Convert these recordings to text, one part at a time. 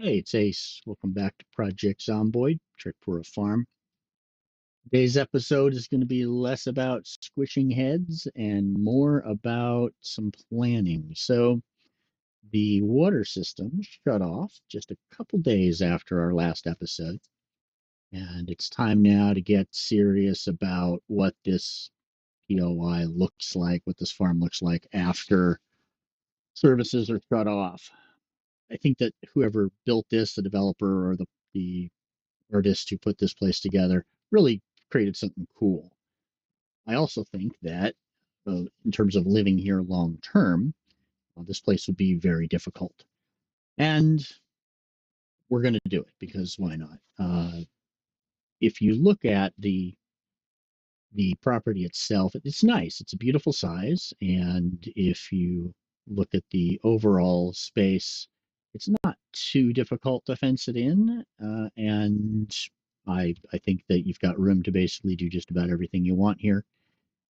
Hey, it's Ace. Welcome back to Project Zomboid, Tripura Farm. Today's episode is going to be less about squishing heads and more about some planning. So, the water system shut off just a couple days after our last episode, and it's time now to get serious about what this POI looks like, what this farm looks like after services are shut off. I think that whoever built this, the developer or the artist who put this place together really created something cool. I also think that in terms of living here long term, this place would be very difficult. And we're going to do it because why not? If you look at the property itself, it's nice. It's a beautiful size, and if you look at the overall space, it's not too difficult to fence it in, and I think that you've got room to basically do just about everything you want here.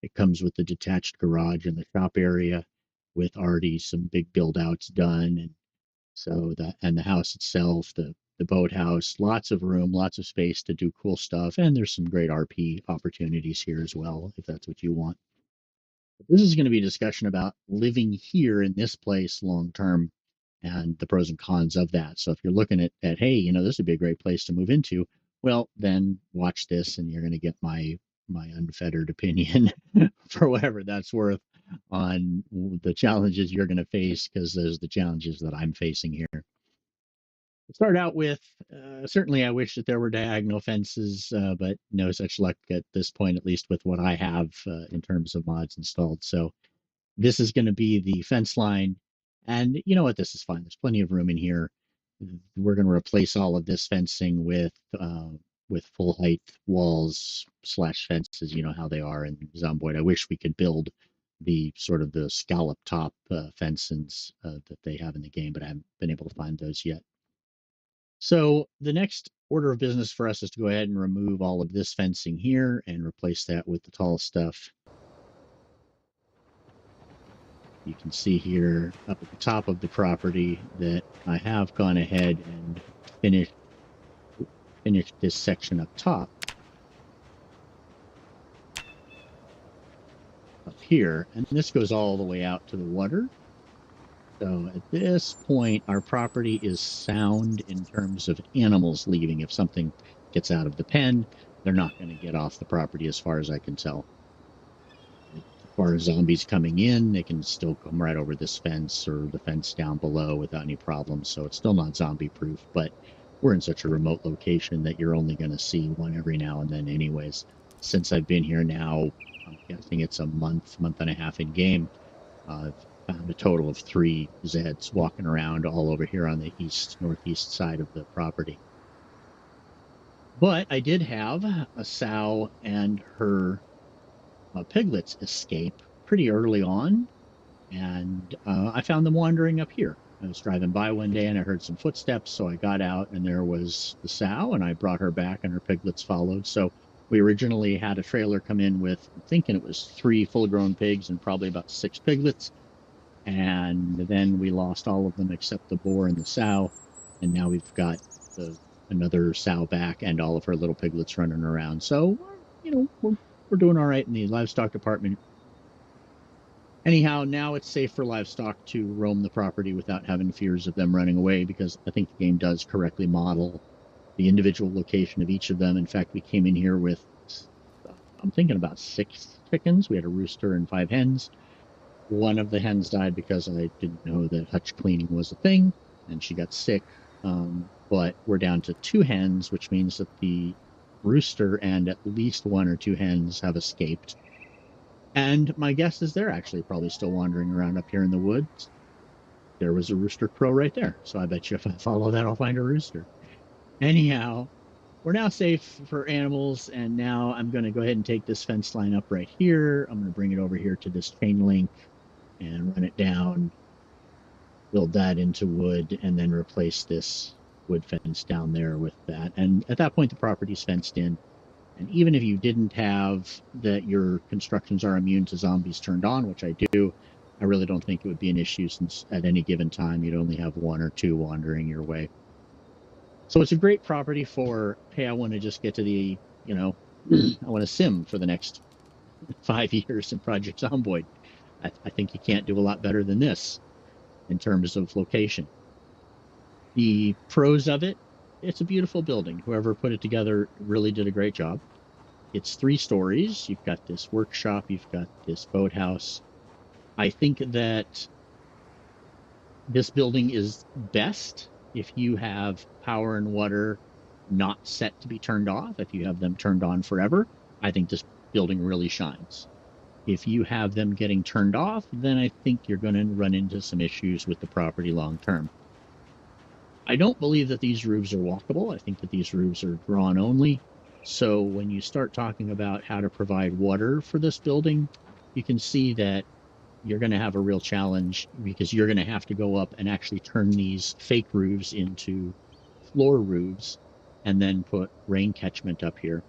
It comes with the detached garage and the shop area, with already some big build outs done, and so that and the house itself, the boathouse, lots of room, lots of space to do cool stuff, and there's some great RP opportunities here as well, if that's what you want. But this is going to be a discussion about living here in this place long term and the pros and cons of that. So if you're looking at hey, this would be a great place to move into, well, then watch this and you're going to get my unfettered opinion for whatever that's worth on the challenges you're going to face, because those are the challenges that I'm facing here. Start out with certainly I wish that there were diagonal fences, but no such luck at this point, at least with what I have in terms of mods installed. So this is going to be the fence line. And you know what? This is fine. There's plenty of room in here. We're going to replace all of this fencing with full height walls slash fences. You know how they are in Zomboid. I wish we could build the sort of the scallop top fences that they have in the game, but I haven't been able to find those yet. So the next order of business for us is to go ahead and remove all of this fencing here and replace that with the tall stuff. You can see here up at the top of the property that I have gone ahead and finished this section up top up here, and this goes all the way out to the water. So at this point, our property is sound in terms of animals leaving. If something gets out of the pen, they're not going to get off the property as far as I can tell. As far as zombies coming in, they can still come right over this fence or the fence down below without any problems. So it's still not zombie proof, but we're in such a remote location that you're only going to see one every now and then anyways. Since I've been here now, I'm guessing it's a month and a half in game. I've found a total of 3 Zeds walking around all over here on the northeast side of the property. But I did have a sow and her piglets escape pretty early on, and I found them wandering up here. I was driving by one day and I heard some footsteps, so I got out and there was the sow, and I brought her back and her piglets followed. So we originally had a trailer come in with, I'm thinking it was 3 full-grown pigs and probably about 6 piglets, and then we lost all of them except the boar and the sow, and now we've got another sow back and all of her little piglets running around. So we're doing all right in the livestock department. Anyhow, now it's safe for livestock to roam the property without having fears of them running away, because I think the game does correctly model the individual location of each of them. In fact, we came in here with, I'm thinking about 6 chickens. We had a rooster and 5 hens. One of the hens died because I didn't know that hutch cleaning was a thing, and she got sick. But we're down to 2 hens, which means that the rooster and at least 1 or 2 hens have escaped. And my guess is they're actually probably still wandering around up here in the woods. There was a rooster crow right there. So I bet you if I follow that, I'll find a rooster. Anyhow, we're now safe for animals. And now I'm going to go ahead and take this fence line up right here. I'm going to bring it over here to this chain link and run it down, build that into wood, and then replace this wood fence down there with that. And at that point, the property's fenced in. And even if you didn't have that your constructions are immune to zombies turned on, which I do, I really don't think it would be an issue, since at any given time you'd only have 1 or 2 wandering your way. So it's a great property for, hey, I want to just get to the, I want to sim for the next 5 years in Project Zomboid. I think you can't do a lot better than this in terms of location. The pros of it, it's a beautiful building. Whoever put it together really did a great job. It's 3 stories. You've got this workshop, you've got this boathouse. I think that this building is best if you have power and water not set to be turned off. If you have them turned on forever, I think this building really shines. If you have them getting turned off, then I think you're going to run into some issues with the property long term. I don't believe that these roofs are walkable. I think that these roofs are drawn only. So when you start talking about how to provide water for this building, you can see that you're going to have a real challenge because you're going to have to go up and actually turn these fake roofs into floor roofs and then put rain catchment up here.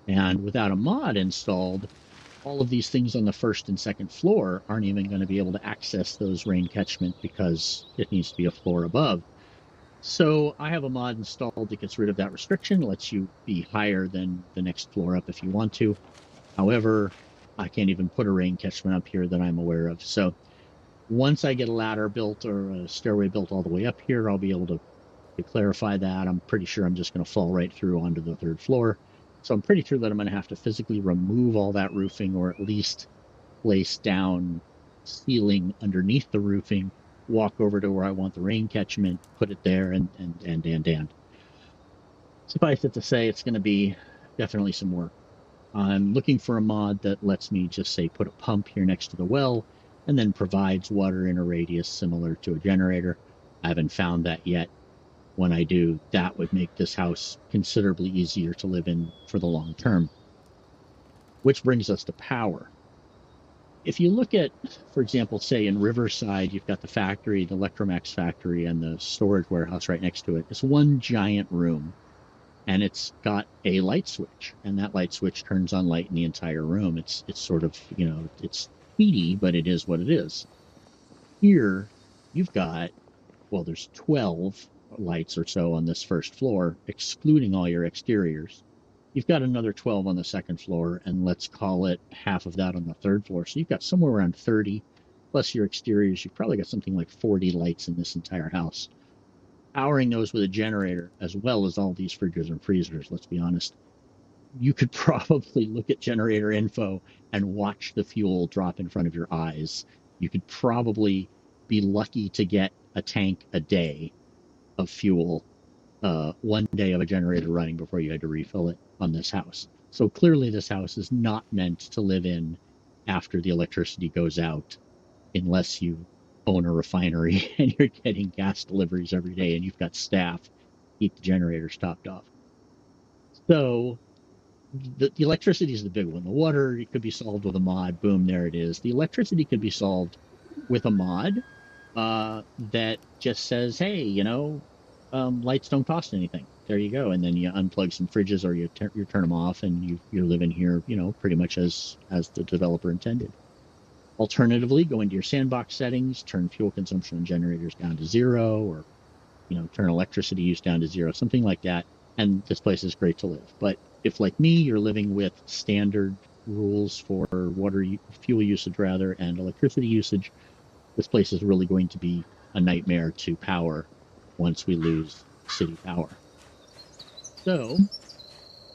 And without a mod installed, all of these things on the first and second floor aren't even going to be able to access those rain catchment because it needs to be a floor above. So I have a mod installed that gets rid of that restriction, lets you be higher than the next floor up if you want to. However, I can't even put a rain catchment up here that I'm aware of. So once I get a ladder built or a stairway built all the way up here, I'll be able to clarify that. I'm pretty sure I'm just going to fall right through onto the third floor. So I'm pretty sure that I'm going to have to physically remove all that roofing or at least place down ceiling underneath the roofing, walk over to where I want the rain catchment, put it there, and suffice it to say, it's going to be definitely some work. I'm looking for a mod that lets me just say put a pump here next to the well and then provides water in a radius similar to a generator. I haven't found that yet. When I do, that would make this house considerably easier to live in for the long term. Which brings us to power. If you look at, for example, say in Riverside, you've got the factory, the Electromax factory, and the storage warehouse right next to it. It's one giant room, and it's got a light switch, and that light switch turns on light in the entire room. It's sort of, it's speedy, but it is what it is. Here, you've got, well, there's 12 lights or so on this first floor, excluding all your exteriors. You've got another 12 on the second floor, and let's call it half of that on the third floor. So you've got somewhere around 30, plus your exteriors. You've probably got something like 40 lights in this entire house. Powering those with a generator, as well as all these fridges and freezers, let's be honest, you could probably look at generator info and watch the fuel drop in front of your eyes. You could probably be lucky to get a tank a day of fuel, one day of a generator running before you had to refill it on this house. So clearly this house is not meant to live in after the electricity goes out, unless you own a refinery and you're getting gas deliveries every day and you've got staff keep the generators topped off. So the electricity is the big one. The water, it could be solved with a mod. Boom, there it is. The electricity could be solved with a mod that just says, hey, lights don't cost anything. There you go. And then you unplug some fridges or you turn them off and you're living here, pretty much as the developer intended. Alternatively, go into your Sandbox settings, turn fuel consumption on generators down to 0, or turn electricity use down to 0, something like that. And this place is great to live. But if, like me, you're living with standard rules for fuel usage rather, and electricity usage, this place is really going to be a nightmare to power once we lose city power. So,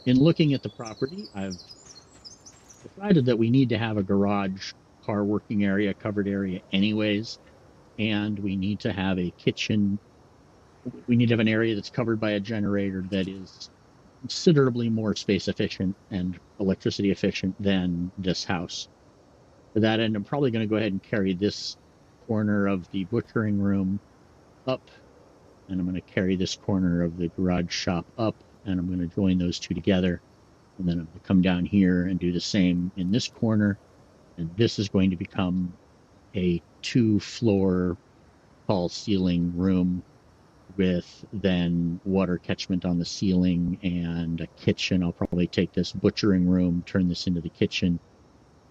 in looking at the property, I've decided that we need to have a garage, car working area, covered area anyways, and we need to have a kitchen. We need to have an area that's covered by a generator that is considerably more space efficient and electricity efficient than this house. To that end, I'm probably going to go ahead and carry this corner of the butchering room up, and I'm going to carry this corner of the garage shop up, and I'm going to join those two together. And then I'm going to come down here and do the same in this corner. And this is going to become a 2-floor tall ceiling room with then water catchment on the ceiling and a kitchen. I'll probably take this butchering room, turn this into the kitchen,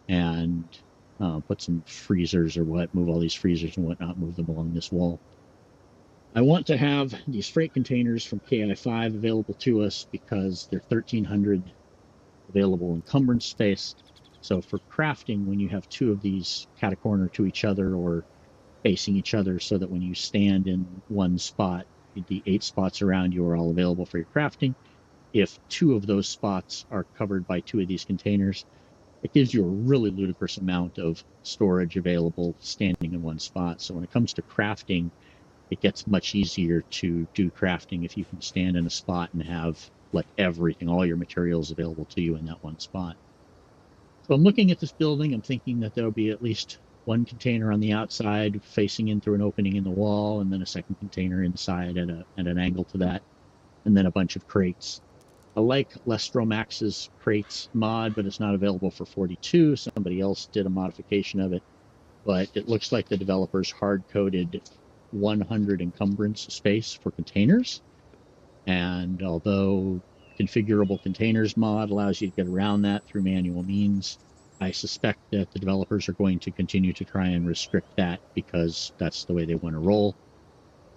and put some freezers or move all these freezers and whatnot, move them along this wall. I want to have these freight containers from KI5 available to us because they're 1,300 available encumbrance space. So for crafting, when you have two of these cat-a-corner to each other or facing each other so that when you stand in one spot, the 8 spots around you are all available for your crafting. If 2 of those spots are covered by 2 of these containers, it gives you a really ludicrous amount of storage available standing in one spot. So when it comes to crafting, it gets much easier to do crafting if you can stand in a spot and have like everything, all your materials available to you in that one spot. So I'm looking at this building. I'm thinking that there'll be at least one container on the outside facing in through an opening in the wall, and then a second container inside at an angle to that, and then a bunch of crates. I like Lestromax's crates mod, but it's not available for 42. Somebody else did a modification of it, but it looks like the developers hard-coded 100 encumbrance space for containers. And although configurable containers mod allows you to get around that through manual means, I suspect that the developers are going to continue to try and restrict that because that's the way they want to roll.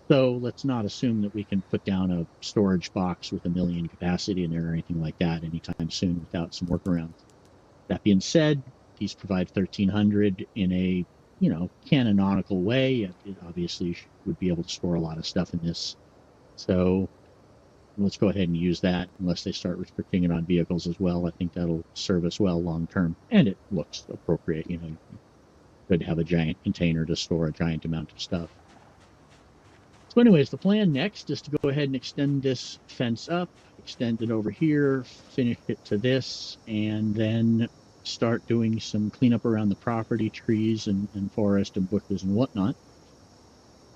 So let's not assume that we can put down a storage box with 1 million capacity in there or anything like that anytime soon without some workarounds. That being said, these provide 1,300 in a, canonical way. It obviously would be able to store a lot of stuff in this. So let's go ahead and use that unless they start restricting it on vehicles as well. I think that'll serve us well long term. And it looks appropriate. Good to have a giant container to store a giant amount of stuff. So anyways, the plan next is to go ahead and extend this fence up, extend it over here, finish it to this, and then start doing some cleanup around the property, trees and forest and bushes and whatnot.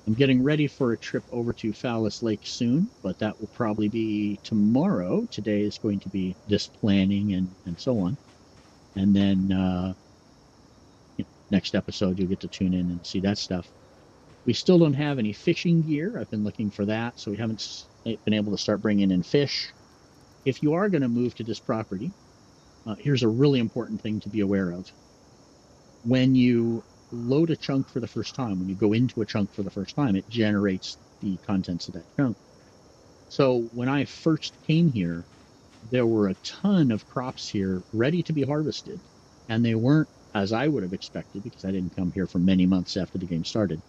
I'm getting ready for a trip over to Fallas Lake soon, but that will probably be tomorrow. Today is going to be this planning and so on. And then next episode, you'll get to tune in and see that stuff. We still don't have any fishing gear. I've been looking for that, so we haven't been able to start bringing in fish. If you are going to move to this property, here's a really important thing to be aware of. When you load a chunk for the first time, when you go into a chunk for the first time, it generates the contents of that chunk. So when I first came here, there were a ton of crops here ready to be harvested, and they weren't as I would have expected because I didn't come here for many months after the game started.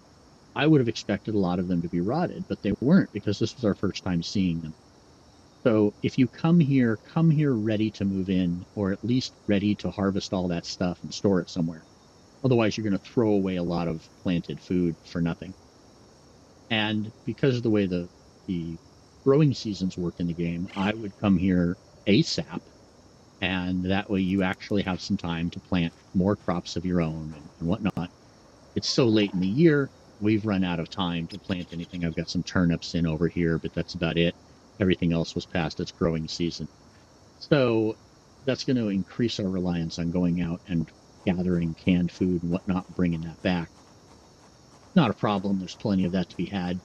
I would have expected a lot of them to be rotted, but they weren't because this was our first time seeing them. So if you come here ready to move in, or at least ready to harvest all that stuff and store it somewhere. Otherwise, you're going to throw away a lot of planted food for nothing. And because of the way the growing seasons work in the game, I would come here ASAP, and that way you actually have some time to plant more crops of your own and whatnot. It's so late in the year, we've run out of time to plant anything. I've got some turnips in over here, but that's about it. Everything else was past its growing season. So that's going to increase our reliance on going out and gathering canned food and whatnot, bringing that back. Not a problem. There's plenty of that to be had.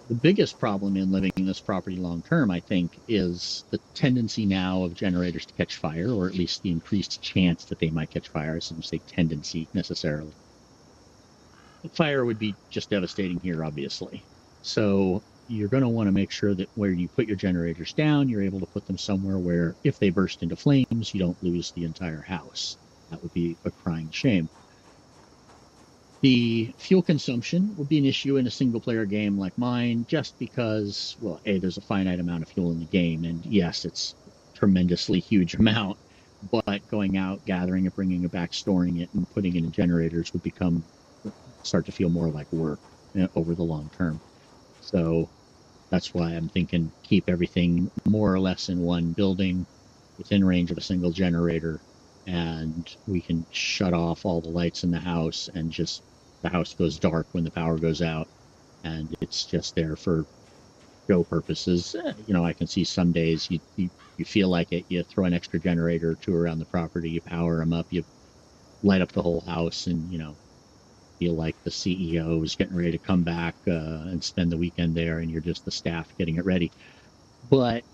The biggest problem in living in this property long term, I think, is the tendency now of generators to catch fire, or at least the increased chance that they might catch fire. I shouldn't say tendency necessarily. The fire would be just devastating here, obviously. So you're going to want to make sure that where you put your generators down, you're able to put them somewhere where if they burst into flames, you don't lose the entire house. That would be a crying shame. The fuel consumption would be an issue in a single-player game like mine, just because, well, A, there's a finite amount of fuel in the game, and yes, it's a tremendously huge amount, but going out, gathering it, bringing it back, storing it, and putting it in generators would start to feel more like work over the long term. So that's why I'm thinking keep everything more or less in one building within range of a single generator, and we can shut off all the lights in the house and just the house goes dark when the power goes out, and it's just there for show purposes. I can see some days you feel like it, you throw an extra generator or two around the property, you power them up, you light up the whole house, and feel like the CEO is getting ready to come back and spend the weekend there, and you're just the staff getting it ready. But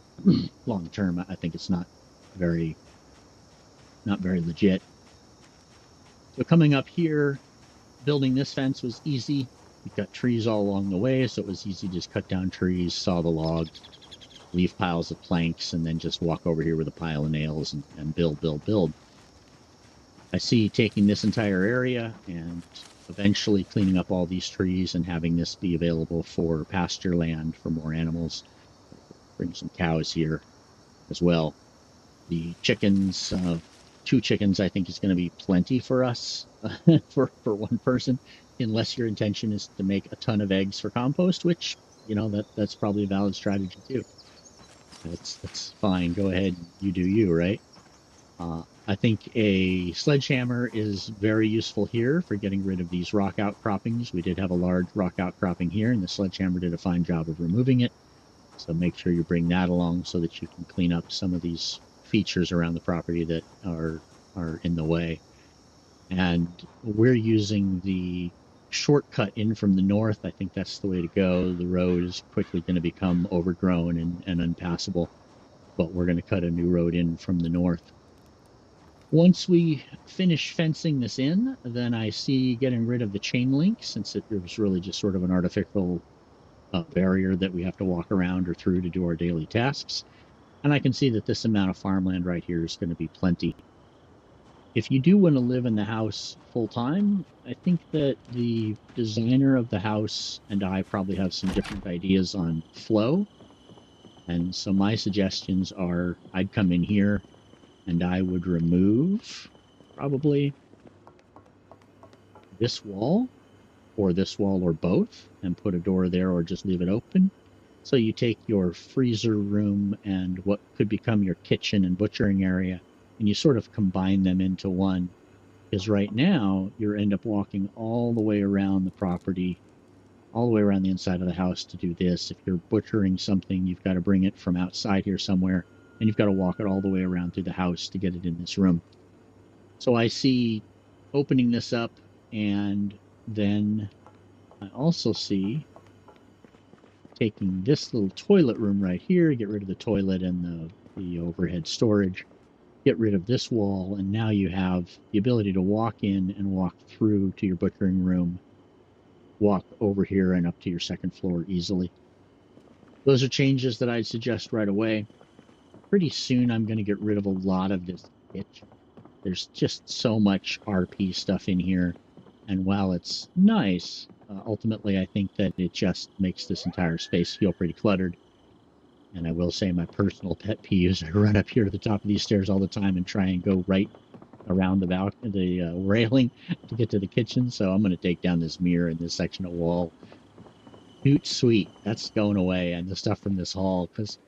long term, I think it's not very legit. So coming up here, building this fence was easy. We got trees all along the way, so it was easy to just cut down trees, saw the log, leave piles of planks, and then just walk over here with a pile of nails and build. I see taking this entire area and eventually cleaning up all these trees and having this be available for pasture land for more animals. Bring some cows here as well. The chickens, 2 chickens, I think is going to be plenty for us for one person, unless your intention is to make a ton of eggs for compost, which that's probably a valid strategy too. That's fine. Go ahead, you do you, right? I think a sledgehammer is very useful here for getting rid of these rock outcroppings. We did have a large rock outcropping here, and the sledgehammer did a fine job of removing it. So make sure you bring that along so that you can clean up some of these features around the property that are in the way. And we're using the shortcut in from the north. I think that's the way to go. The road is quickly going to become overgrown and unpassable, but we're going to cut a new road in from the north. Once we finish fencing this in, then I see getting rid of the chain link, since it was really just sort of an artificial barrier that we have to walk around or through to do our daily tasks. And I can see that this amount of farmland right here is going to be plenty. If you do want to live in the house full time, I think that the designer of the house and I probably have some different ideas on flow. And so my suggestions are I'd come in here and I would remove probably this wall or both and put a door there or just leave it open. So you take your freezer room and what could become your kitchen and butchering area, and you sort of combine them into one. Because right now you end up walking all the way around the property, all the way around the inside of the house to do this. If you're butchering something, you've got to bring it from outside here somewhere, and you've got to walk it all the way around through the house to get it in this room. So I see opening this up, and then I also see taking this little toilet room right here, get rid of the toilet and the overhead storage, get rid of this wall, and now you have the ability to walk in and walk through to your butchering room, walk over here and up to your second floor easily. Those are changes that I'd suggest right away. Pretty soon I'm going to get rid of a lot of this pitch. There's just so much RP stuff in here, and while it's nice, ultimately I think that it just makes this entire space feel pretty cluttered. And I will say my personal pet peeve is I run up here to the top of these stairs all the time and try and go right around the railing to get to the kitchen. So I'm going to take down this mirror and this section of wall. Hoot sweet, that's going away, and the stuff from this hall, because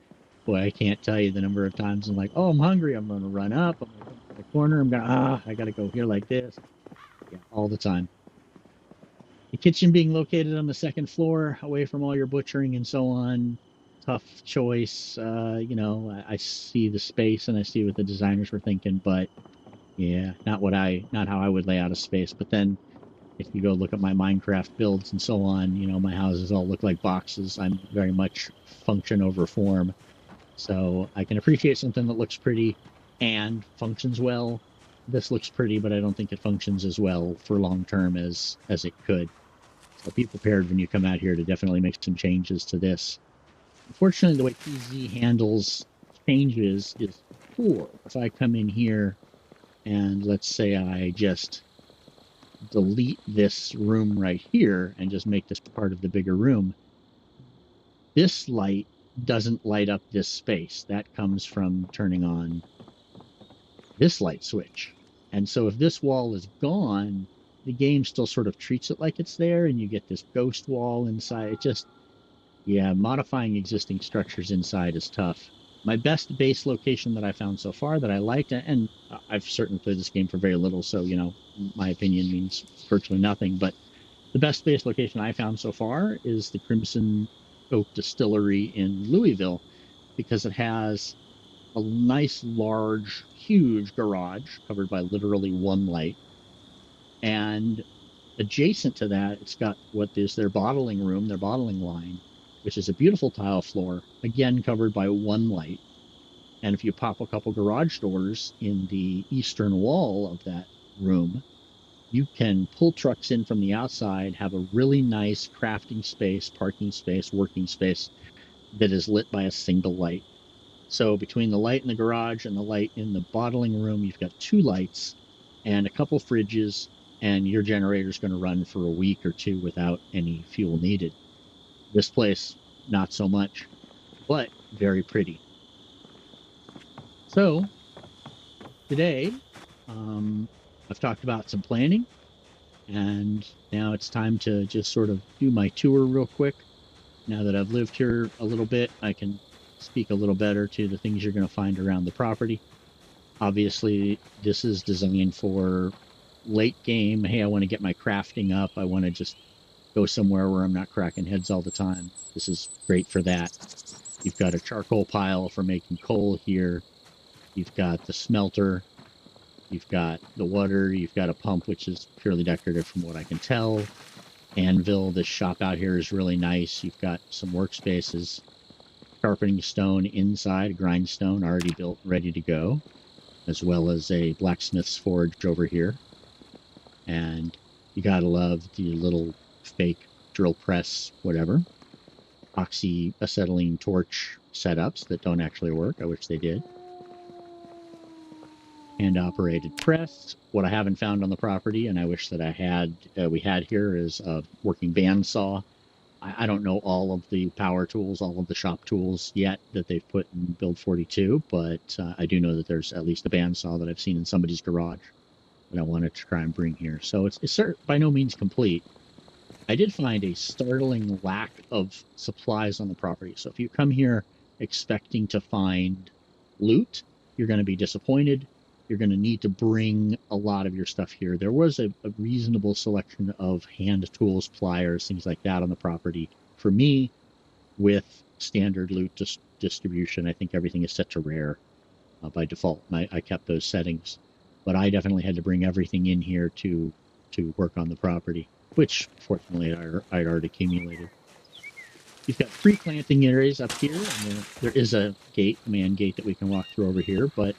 boy, I can't tell you the number of times I'm like, oh, I'm hungry. I'm going to run up. I'm going to come to the corner. I got to go here like this. Yeah, all the time. The kitchen being located on the second floor, away from all your butchering and so on. Tough choice. I see the space and I see what the designers were thinking, but yeah, not how I would lay out a space. But then if you go look at my Minecraft builds and so on, my houses all look like boxes. I'm very much function over form. So I can appreciate something that looks pretty and functions well. This looks pretty, but I don't think it functions as well for long term as it could. So be prepared when you come out here to definitely make some changes to this. Unfortunately, the way PZ handles changes is poor. If I come in here and let's say I just delete this room right here and just make this part of the bigger room, this light doesn't light up this space. That comes from turning on this light switch. And so if this wall is gone, the game still sort of treats it like it's there, and you get this ghost wall inside. It just, yeah, modifying existing structures inside is tough. My best base location that I found so far that I liked, and I've certainly played this game for very little, so, my opinion means virtually nothing, but the best base location I found so far is the Crimson Oak Distillery in Louisville, because it has a nice, large, huge garage covered by literally one light. And adjacent to that, it's got what is their bottling room, their bottling line, which is a beautiful tile floor, again covered by one light. And if you pop a couple garage doors in the eastern wall of that room, you can pull trucks in from the outside, have a really nice crafting space, parking space, working space that is lit by a single light. So between the light in the garage and the light in the bottling room, you've got 2 lights and a couple fridges, and your generator's going to run for a week or 2 without any fuel needed. This place, not so much, but very pretty. So today, I've talked about some planning, and now it's time to just sort of do my tour real quick. Now that I've lived here a little bit, I can speak a little better to the things you're going to find around the property. Obviously, this is designed for late game. Hey, I want to get my crafting up. I want to just go somewhere where I'm not cracking heads all the time. This is great for that. You've got a charcoal pile for making coal here. You've got the smelter. You've got the water. You've got a pump, which is purely decorative from what I can tell. Anvil, this shop out here is really nice. You've got some workspaces. Sharpening stone inside, grindstone already built, ready to go, as well as a blacksmith's forge over here. And you gotta love the little fake drill press, whatever, oxy acetylene torch setups that don't actually work. I wish they did. Hand operated press. What I haven't found on the property, and I wish that we had here, is a working bandsaw. I don't know all of the power tools, all of the shop tools yet that they've put in Build 42, but I do know that there's at least a bandsaw that I've seen in somebody's garage that I wanted to try and bring here. So it's by no means complete. I did find a startling lack of supplies on the property. So if you come here expecting to find loot, you're going to be disappointed. You're going to need to bring a lot of your stuff here. There was a reasonable selection of hand tools, pliers, things like that on the property. For me, with standard loot distribution, I think everything is set to rare by default. And I kept those settings, but I definitely had to bring everything in here to work on the property, which fortunately I'd already accumulated. You've got 3 planting areas up here, and there is a gate, a man gate that we can walk through over here, but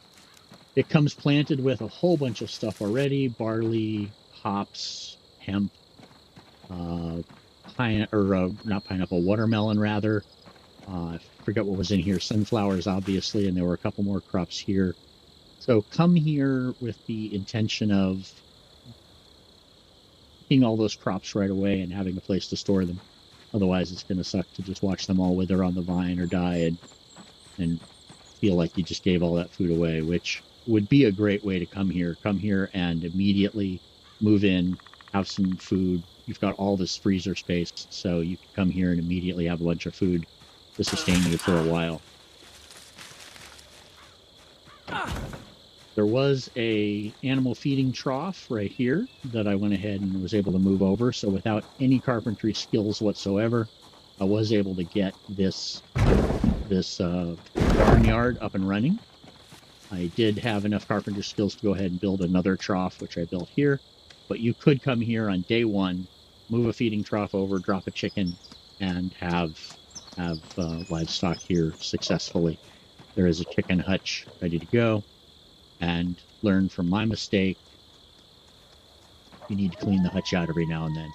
it comes planted with a whole bunch of stuff already: barley, hops, hemp, not pineapple, watermelon rather. I forget what was in here. Sunflowers, obviously, and there were a couple more crops here. So come here with the intention of picking all those crops right away and having a place to store them. Otherwise, it's going to suck to just watch them all wither on the vine or die and feel like you just gave all that food away, which would be a great way to come here. Come here and immediately move in, have some food. You've got all this freezer space, so you can come here and immediately have a bunch of food to sustain you for a while. There was a animal feeding trough right here that I went ahead and was able to move over. So without any carpentry skills whatsoever, I was able to get this barnyard up and running. I did have enough carpenter skills to go ahead and build another trough, which I built here. But you could come here on day 1, move a feeding trough over, drop a chicken, and have livestock here successfully. There is a chicken hutch ready to go. And learn from my mistake. You need to clean the hutch out every now and then.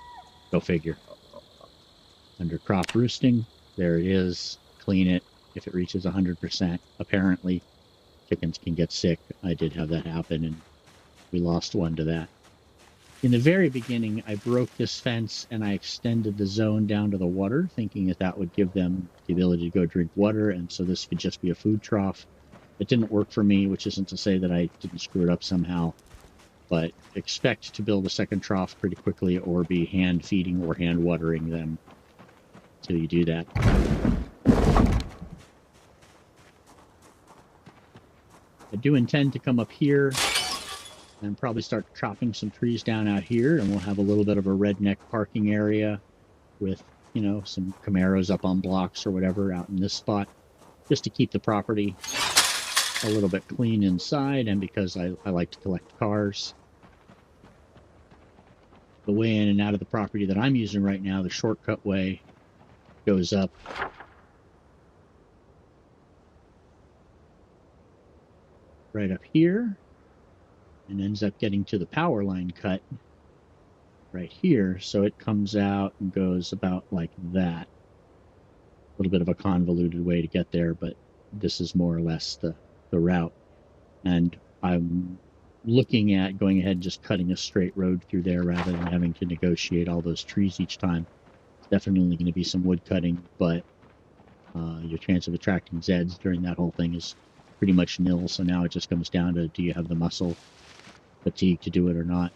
Go figure. Under crop roosting, there it is. Clean it if it reaches 100%. Apparently, chickens can get sick. I did have that happen, and we lost one to that. In the very beginning, I broke this fence and I extended the zone down to the water, thinking that that would give them the ability to go drink water, and so this could just be a food trough. It didn't work for me, which isn't to say that I didn't screw it up somehow, but expect to build a second trough pretty quickly or be hand feeding or hand watering them till you do that. I do intend to come up here and probably start chopping some trees down out here, and we'll have a little bit of a redneck parking area with, you know, some Camaros up on blocks or whatever out in this spot, just to keep the property a little bit clean inside, and because I like to collect cars. The way in and out of the property that I'm using right now, the shortcut way, goes up right up here and ends up getting to the power line cut right here. So it comes out and goes about like that. A little bit of a convoluted way to get there, but this is more or less the route. And I'm looking at going ahead and just cutting a straight road through there rather than having to negotiate all those trees each time. It's definitely going to be some wood cutting, but your chance of attracting Zeds during that whole thing is pretty much nil. So now it just comes down to, do you have the muscle fatigue to do it or not?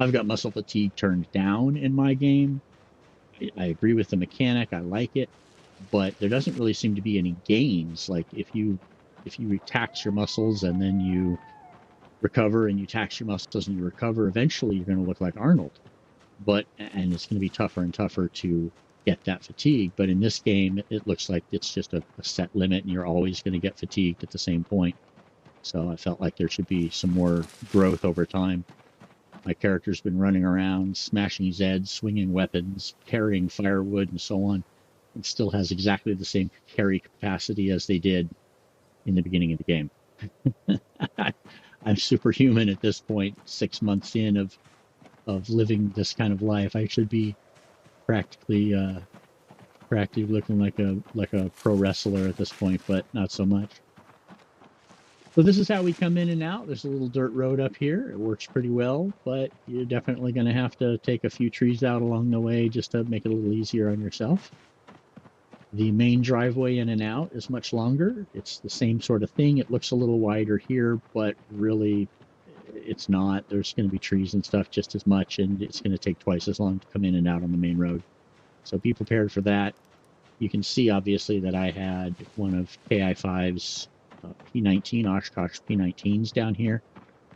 I've got muscle fatigue turned down in my game. I agree with the mechanic. I like it, but there doesn't really seem to be any gains. Like if you tax your muscles and then you recover and you tax your muscles and you recover, eventually you're going to look like Arnold. But and it's going to be tougher and tougher to get that fatigue. But in this game, it looks like it's just a set limit, and you're always going to get fatigued at the same point. So I felt like there should be some more growth over time. My character's been running around, smashing Zeds, swinging weapons, carrying firewood, and so on. It still has exactly the same carry capacity as they did in the beginning of the game. I'm superhuman at this point, 6 months in of living this kind of life. I should be practically practically looking like a pro wrestler at this point, but not so much. So this is how we come in and out. There's a little dirt road up here. It works pretty well, but you're definitely going to have to take a few trees out along the way just to make it a little easier on yourself. The main driveway in and out is much longer. It's the same sort of thing. It looks a little wider here, but really it's not. There's going to be trees and stuff just as much, and it's going to take twice as long to come in and out on the main road. So be prepared for that. You can see, obviously, that I had one of KI5's P19, Oshkosh P19s down here,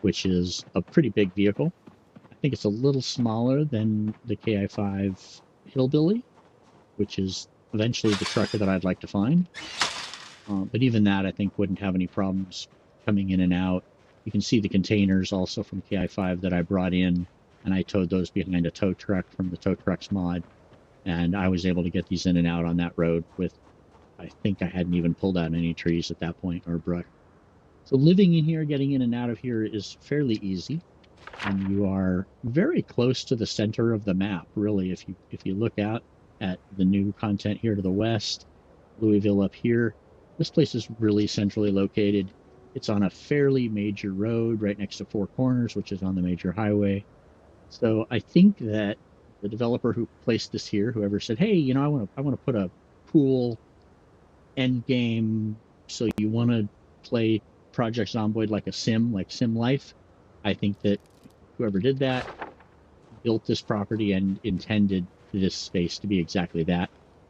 which is a pretty big vehicle. I think it's a little smaller than the KI5 Hillbilly, which is eventually the truck that I'd like to find. But even that, I think, wouldn't have any problems coming in and out. You can see the containers also from KI5 that I brought in, and I towed those behind a tow truck from the tow trucks mod. And I was able to get these in and out on that road with, I think I hadn't even pulled out any trees at that point or brush. So living in here, getting in and out of here is fairly easy. And you are very close to the center of the map, really. If you look out at the new content here to the west, Louisville up here, this place is really centrally located. It's on a fairly major road right next to Four Corners, which is on the major highway. So I think that the developer who placed this here, whoever said, "Hey, I want to put a pool end game, so you want to play Project Zomboid like a sim, like Sim Life." I think that whoever did that built this property and intended this space to be exactly that.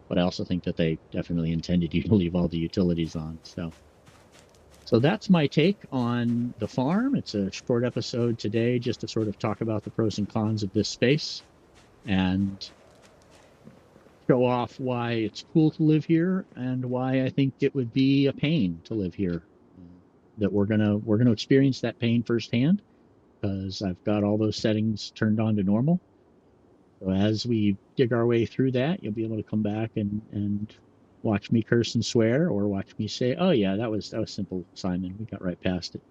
But I also think that they definitely intended you to leave all the utilities on. So that's my take on the farm. It's a short episode today just to sort of talk about the pros and cons of this space and show off why it's cool to live here and why I think it would be a pain to live here. That we're gonna experience that pain firsthand because I've got all those settings turned on to normal. So as we dig our way through that, you'll be able to come back and watch me curse and swear, or watch me say, "Oh yeah, that was simple, Simon. We got right past it."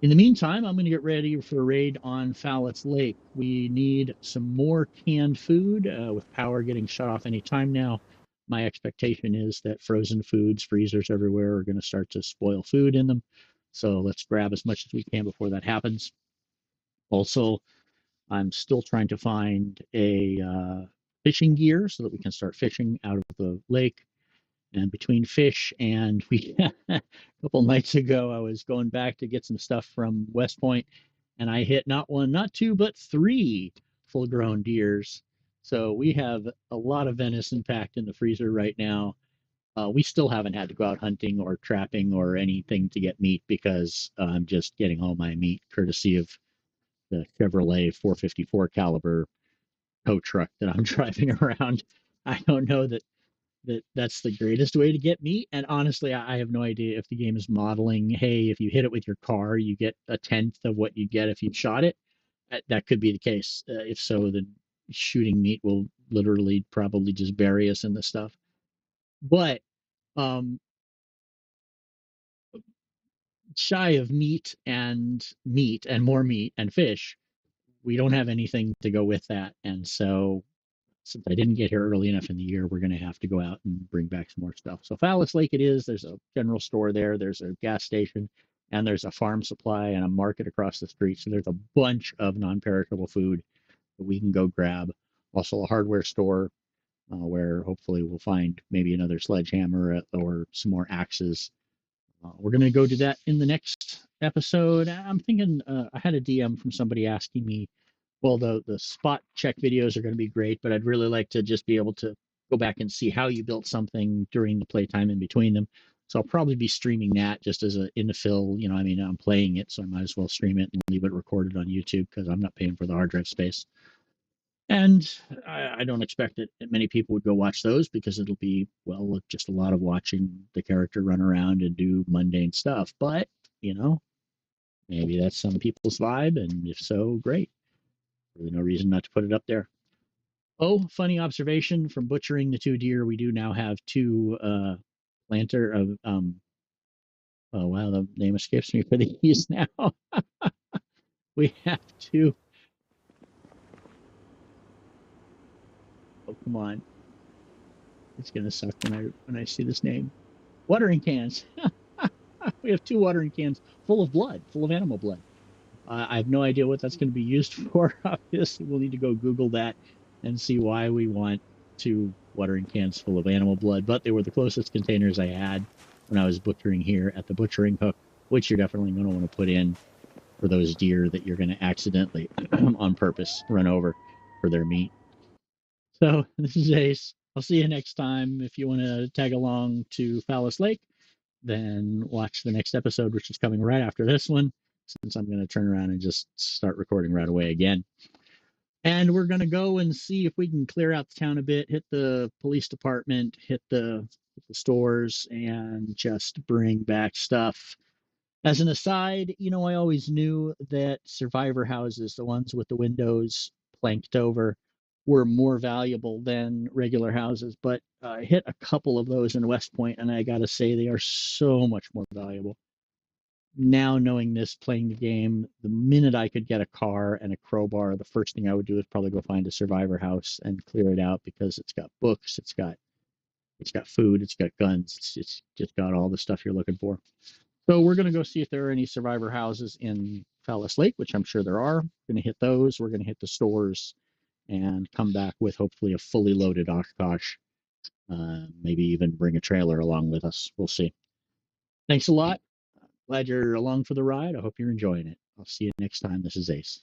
In the meantime, I'm going to get ready for a raid on Fallas Lake. We need some more canned food. With power getting shut off any time now, my expectation is that frozen foods, freezers everywhere, are going to start to spoil food in them. So let's grab as much as we can before that happens. Also, I'm still trying to find a fishing gear so that we can start fishing out of the lake. And between fish and we, a couple nights ago, I was going back to get some stuff from West Point, and I hit not one, not two, but three full-grown deers. So we have a lot of venison packed in the freezer right now. We still haven't had to go out hunting or trapping or anything to get meat because I'm just getting all my meat courtesy of the Chevrolet 454 caliber tow truck that I'm driving around. I don't know that's the greatest way to get meat. And honestly, I have no idea if the game is modeling, hey, if you hit it with your car, you get a tenth of what you get if you shot it. That could be the case. If so, then shooting meat will literally probably just bury us in the stuff. But um, shy of meat and more meat and fish, we don't have anything to go with that. And so since I didn't get here early enough in the year, we're going to have to go out and bring back some more stuff. So Fallas Lake it is. There's a general store there. There's a gas station, and there's a farm supply and a market across the street. So there's a bunch of non-perishable food that we can go grab. Also a hardware store where hopefully we'll find maybe another sledgehammer or some more axes. We're going to go do that in the next episode. I'm thinking I had a DM from somebody asking me, well, the spot check videos are going to be great, but I'd really like to just be able to go back and see how you built something during the playtime in between them. So I'll probably be streaming that just as an infill. You know, I mean, I'm playing it, so I might as well stream it and leave it recorded on YouTube because I'm not paying for the hard drive space. And I don't expect that many people would go watch those because it'll be, well, just a lot of watching the character run around and do mundane stuff. But, you know, maybe that's some people's vibe. And if so, great. Really no reason not to put it up there. Oh, funny observation from butchering the two deer. We do now have two planter of, oh, wow, the name escapes me for these now. We have two. Oh, come on. It's going to suck when I see this name. Watering cans. We have two watering cans full of blood, full of animal blood. I have no idea what that's going to be used for. Obviously, we'll need to go Google that and see why we want two watering cans full of animal blood. But they were the closest containers I had when I was butchering here at the butchering hook, which you're definitely going to want to put in for those deer that you're going to accidentally, on purpose, run over for their meat. So this is Ace. I'll see you next time. If you want to tag along to Fallas Lake, then watch the next episode, which is coming right after this one, since I'm going to turn around and just start recording right away again. And we're going to go and see if we can clear out the town a bit, hit the police department, hit the stores, and just bring back stuff. As an aside, you know, I always knew that survivor houses, the ones with the windows planked over, were more valuable than regular houses. But I hit a couple of those in West Point, and I got to say they are so much more valuable. Now, knowing this, playing the game, the minute I could get a car and a crowbar, the first thing I would do is probably go find a survivor house and clear it out because it's got books, it's got food, it's got guns, it's just got all the stuff you're looking for. So we're going to go see if there are any survivor houses in Fallas Lake, which I'm sure there are. Going to hit those. We're going to hit the stores and come back with hopefully a fully loaded Oshkosh. Maybe even bring a trailer along with us. We'll see. Thanks a lot. Glad you're along for the ride. I hope you're enjoying it. I'll see you next time. This is Ace.